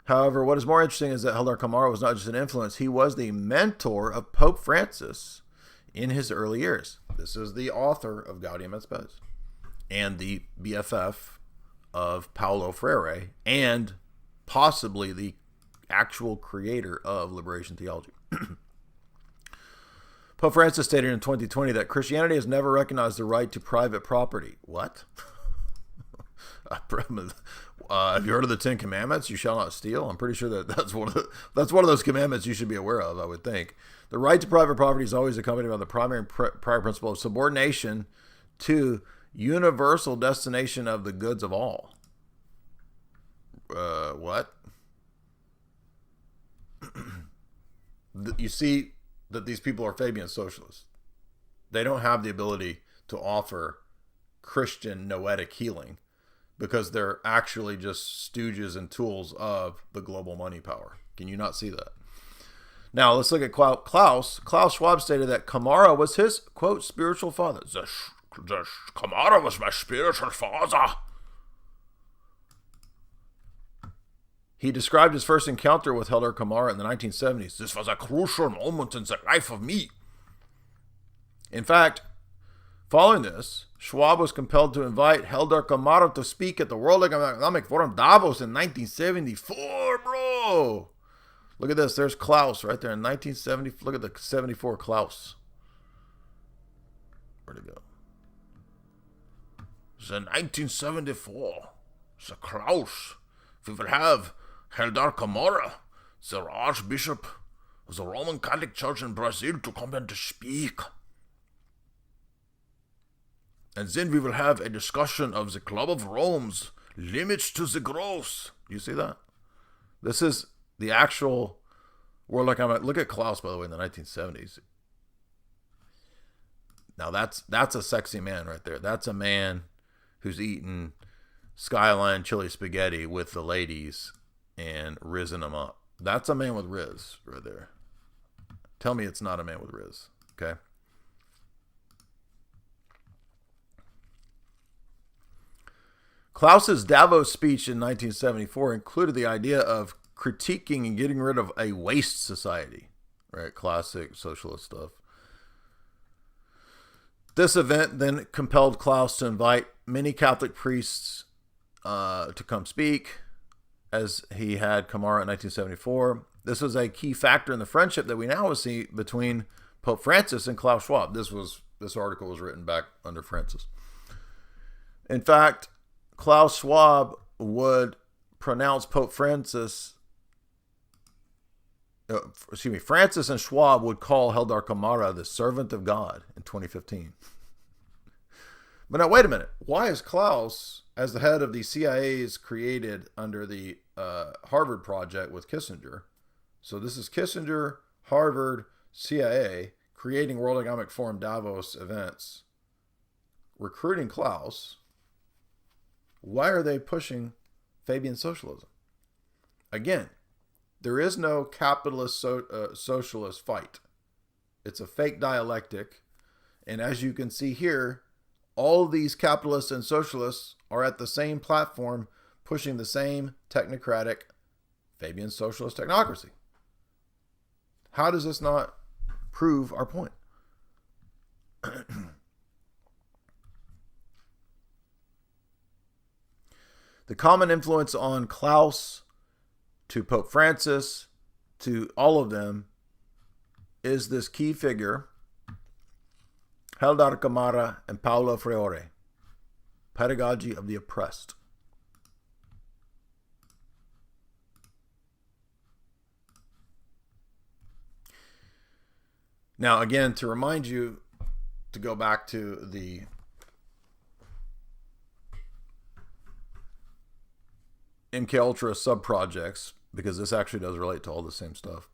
However, what is more interesting is that Hélder Câmara was not just an influence, he was the mentor of Pope Francis in his early years. This is the author of Gaudium et Spes and the BFF of Paulo Freire and possibly the actual creator of liberation theology. Pope Francis stated in 2020 that Christianity has never recognized the right to private property. What? Have you heard of the Ten Commandments? You shall not steal. I'm pretty sure that's one of those commandments you should be aware of, I would think. The right to private property is always accompanied by the primary prior principle of subordination to universal destination of the goods of all. What? You see that these people are Fabian socialists. They don't have the ability to offer Christian noetic healing because they're actually just stooges and tools of the global money power. Can you not see that? Now, let's look at Klaus. Klaus Schwab stated that Câmara was his, quote, spiritual father. The Câmara was my spiritual father. He described his first encounter with Hélder Câmara in the 1970s. This was a crucial moment in the life of me. In fact, following this, Schwab was compelled to invite Hélder Câmara to speak at the World Economic Forum Davos in 1974, bro. Look at this. There's Klaus right there in 1970. Look at the 74 Klaus. Where'd it go? It's in 1974. It's a Klaus. We will have Hélder Câmara, the Archbishop of the Roman Catholic Church in Brazil, to come and to speak. And then we will have a discussion of the Club of Rome's limits to the gross. You see that? This is the actual World Economic. Look at Klaus, by the way, in the 1970s. Now that's a sexy man right there. That's a man who's eating Skyline chili spaghetti with the ladies and rizzing them up. That's a man with Riz right there. Tell me it's not a man with Riz. Okay. Klaus's Davos speech in 1974 included the idea of critiquing and getting rid of a waste society, right? Classic socialist stuff. This event then compelled Klaus to invite many Catholic priests to come speak, as he had Câmara in 1974. This was a key factor in the friendship that we now see between Pope Francis and Klaus Schwab. This article was written back under Francis. In fact, Klaus Schwab would pronounce Pope Francis, Francis and Schwab would call Hélder Câmara the servant of God in 2015. But now, wait a minute. Why is Klaus, as the head of the CIA's created under the Harvard project with Kissinger? So this is Kissinger, Harvard, CIA, creating World Economic Forum Davos events, recruiting Klaus. Why are they pushing Fabian socialism? Again, there is no capitalist socialist fight. It's a fake dialectic. And as you can see here, all of these capitalists and socialists are at the same platform pushing the same technocratic Fabian socialist technocracy. How does this not prove our point? The common influence on Klaus to Pope Francis to all of them is this key figure, Hélder Câmara and Paulo Freire, Pedagogy of the Oppressed. Now, again, to remind you to go back to the MK Ultra sub-projects, because this actually does relate to all the same stuff.